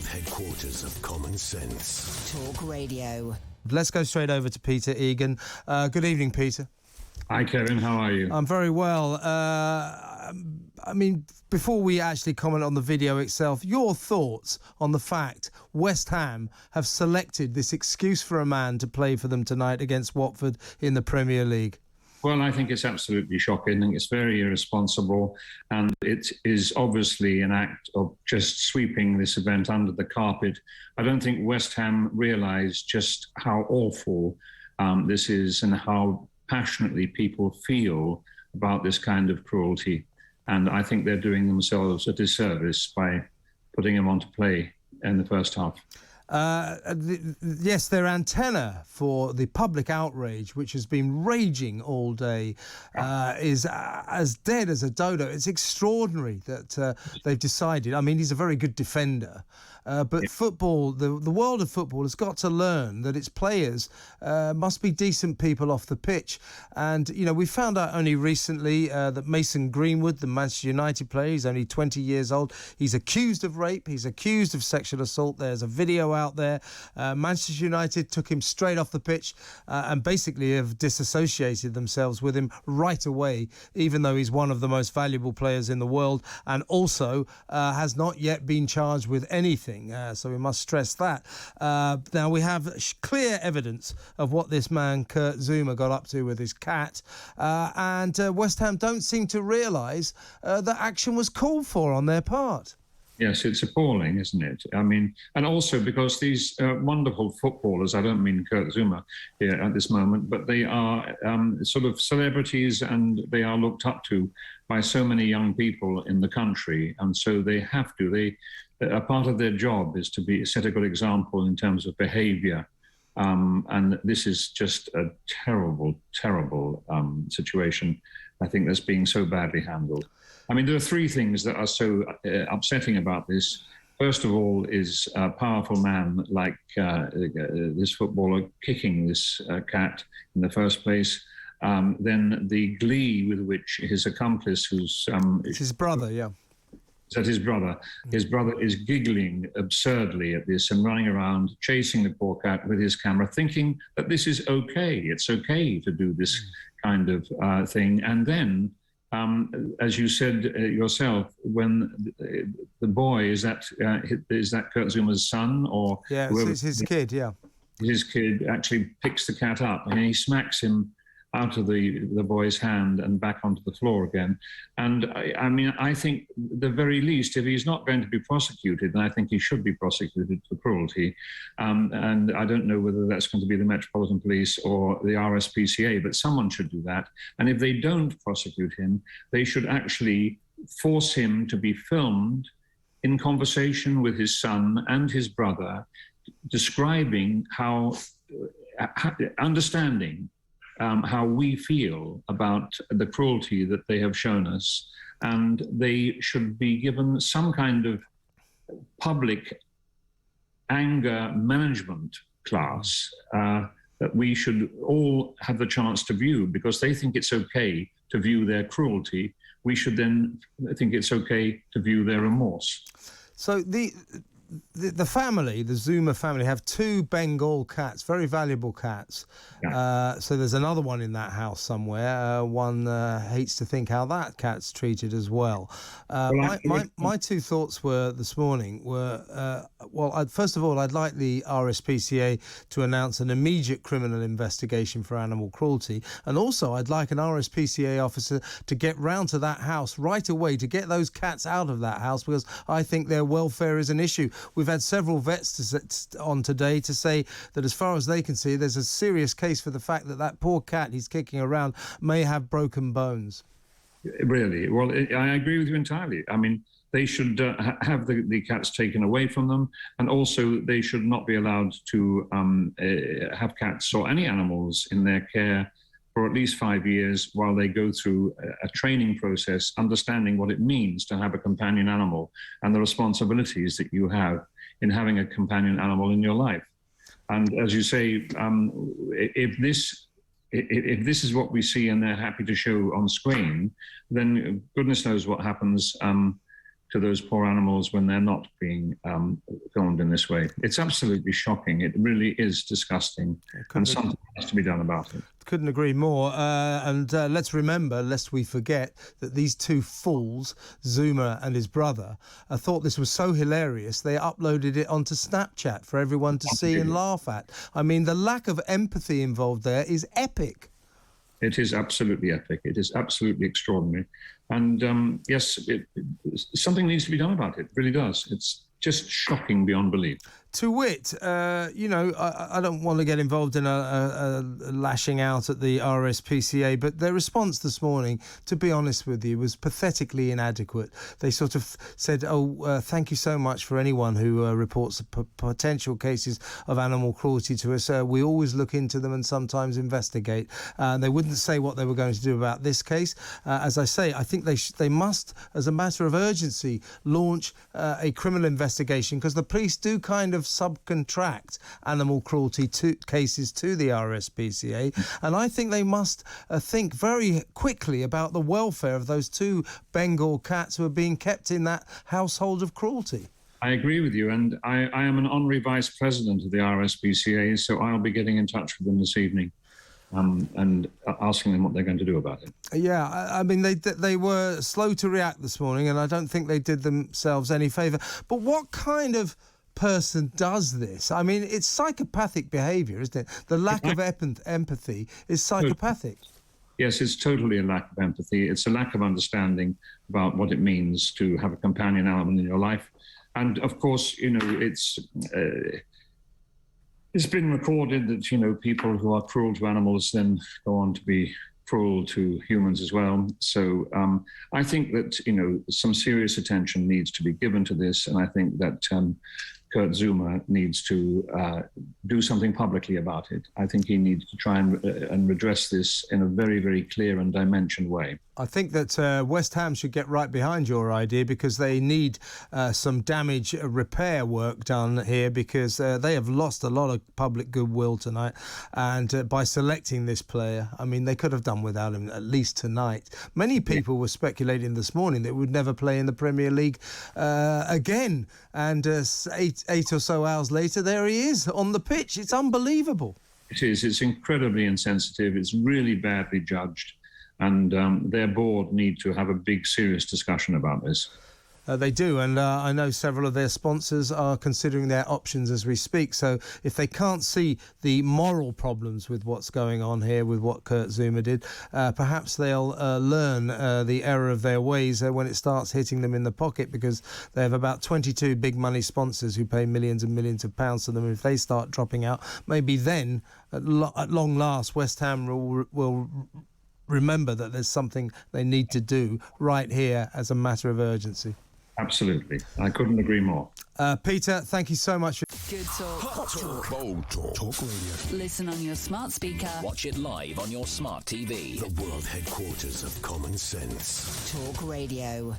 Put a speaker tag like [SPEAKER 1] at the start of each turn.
[SPEAKER 1] headquarters of common sense.
[SPEAKER 2] Talk Radio.
[SPEAKER 3] Let's go straight over to Peter Egan. Good evening, Peter.
[SPEAKER 4] Hi, Kevin. How are you?
[SPEAKER 3] I'm very well. I mean, before we actually comment on the video itself, your thoughts on the fact West Ham have selected this excuse for a man to play for them tonight against Watford in the Premier League?
[SPEAKER 4] Well, I think it's absolutely shocking. I think it's very irresponsible, and it is obviously an act of just sweeping this event under the carpet. I don't think West Ham realise just how awful this is and how passionately people feel about this kind of cruelty. And I think they're doing themselves a disservice by putting him on to play in the first half.
[SPEAKER 3] Yes, their antenna for the public outrage, which has been raging all day, is as dead as a dodo. It's extraordinary that they've decided. I mean, he's a very good defender, but football, the world of football has got to learn that its players must be decent people off the pitch. And, you know, we found out only recently that Mason Greenwood, the Manchester United player, he's only 20 years old. He's accused of rape. He's accused of sexual assault. There's a video out there. Manchester United took him straight off the pitch and basically have disassociated themselves with him right away, even though he's one of the most valuable players in the world, and also has not yet been charged with anything. So we must stress that. Now we have clear evidence of what this man Kurt Zouma got up to with his cat, and West Ham don't seem to realise that action was called for on their part.
[SPEAKER 4] Yes, it's appalling, isn't it? I mean, and also because these wonderful footballers, I don't mean Kurt Zouma here at this moment, but they are sort of celebrities, and they are looked up to by so many young people in the country. And so they have to, a part of their job is to set a good example in terms of behaviour. And this is just a terrible, terrible situation. I think that's being so badly handled. I mean, there are three things that are so upsetting about this. First of all is a powerful man like this footballer kicking this cat in the first place. Then the glee with which his accomplice, who's...
[SPEAKER 3] it's his brother, yeah.
[SPEAKER 4] Is that his brother? His brother is giggling absurdly at this and running around chasing the poor cat with his camera, thinking that this is okay. It's okay to do this kind of thing. And then, as you said yourself, when the boy, is that Kurt Zouma's son, or
[SPEAKER 3] it's his kid, yeah.
[SPEAKER 4] His kid actually picks the cat up and he smacks him out of the boy's hand and back onto the floor again. And I mean, I think the very least, if he's not going to be prosecuted, then I think he should be prosecuted for cruelty. And I don't know whether that's going to be the Metropolitan Police or the RSPCA, but someone should do that. And if they don't prosecute him, they should actually force him to be filmed in conversation with his son and his brother, describing understanding how we feel about the cruelty that they have shown us. And they should be given some kind of public anger management class that we should all have the chance to view, because they think it's okay to view their cruelty. We should then think it's okay to view their remorse.
[SPEAKER 3] So the family, the Zouma family, have two Bengal cats, very valuable cats. Yeah. So there's another one in that house somewhere. One hates to think how that cat's treated as well. My two thoughts were this morning were, first of all, I'd like the RSPCA to announce an immediate criminal investigation for animal cruelty. And also I'd like an RSPCA officer to get round to that house right away to get those cats out of that house, because I think their welfare is an issue. We've had several vets on today to say that as far as they can see, there's a serious case for the fact that poor cat he's kicking around may have broken bones.
[SPEAKER 4] Really? Well, I agree with you entirely. I mean, they should have the cats taken away from them, and also they should not be allowed to have cats or any animals in their care for at least 5 years while they go through a training process, understanding what it means to have a companion animal and the responsibilities that you have in having a companion animal in your life. And as you say, if this is what we see and they're happy to show on screen, then goodness knows what happens to those poor animals when they're not being filmed in this way. It's absolutely shocking. It really is disgusting, and something has to be done about it.
[SPEAKER 3] Couldn't agree more. And let's remember, lest we forget, that these two fools, Zouma and his brother, thought this was so hilarious they uploaded it onto Snapchat for everyone to see and laugh at. I mean, the lack of empathy involved there is epic.
[SPEAKER 4] It is absolutely epic. It is absolutely extraordinary. And yes, something needs to be done about it. It really does. It's just shocking beyond belief.
[SPEAKER 3] To wit, I don't want to get involved in a lashing out at the RSPCA, but their response this morning, to be honest with you, was pathetically inadequate. They sort of said, thank you so much for anyone who reports potential cases of animal cruelty to us. We always look into them and sometimes investigate. They wouldn't say what they were going to do about this case. As I say, I think they must, as a matter of urgency, launch a criminal investigation, because the police do kind of subcontract animal cruelty cases to the RSPCA, and I think they must think very quickly about the welfare of those two Bengal cats who are being kept in that household of cruelty.
[SPEAKER 4] I agree with you, and I am an honorary vice president of the RSPCA, so I'll be getting in touch with them this evening. And asking them what they're going to do about it.
[SPEAKER 3] Yeah, I mean, they were slow to react this morning, and I don't think they did themselves any favour. But what kind of person does this? I mean, it's psychopathic behaviour, isn't it? The lack of empathy is psychopathic.
[SPEAKER 4] Yes, it's totally a lack of empathy. It's a lack of understanding about what it means to have a companion animal in your life. And, of course, it's been recorded that, people who are cruel to animals then go on to be cruel to humans as well. So I think that, some serious attention needs to be given to this. And I think that Kurt Zouma needs to do something publicly about it. I think he needs to try and redress this in a very, very clear and dimensioned way.
[SPEAKER 3] I think that West Ham should get right behind your idea, because they need some damage repair work done here, because they have lost a lot of public goodwill tonight. And by selecting this player, I mean, they could have done without him at least tonight. Many people were speculating this morning that he would never play in the Premier League again. And eight or so hours later, there he is on the pitch. It's unbelievable.
[SPEAKER 4] It is. It's incredibly insensitive. It's really badly judged. And their board need to have a big, serious discussion about this.
[SPEAKER 3] They do, and I know several of their sponsors are considering their options as we speak. So if they can't see the moral problems with what's going on here, with what Kurt Zouma did, perhaps they'll learn the error of their ways when it starts hitting them in the pocket, because they have about 22 big money sponsors who pay millions and millions of pounds to them. If they start dropping out, maybe then, at long last, West Ham will remember that there's something they need to do right here as a matter of urgency.
[SPEAKER 4] Absolutely. I couldn't agree more.
[SPEAKER 3] Peter, thank you so much.
[SPEAKER 2] Good talk.
[SPEAKER 1] Hot talk. Bold talk. Talk radio.
[SPEAKER 2] Listen on your smart speaker.
[SPEAKER 5] Watch it live on your smart TV.
[SPEAKER 1] The world headquarters of common sense.
[SPEAKER 2] Talk Radio.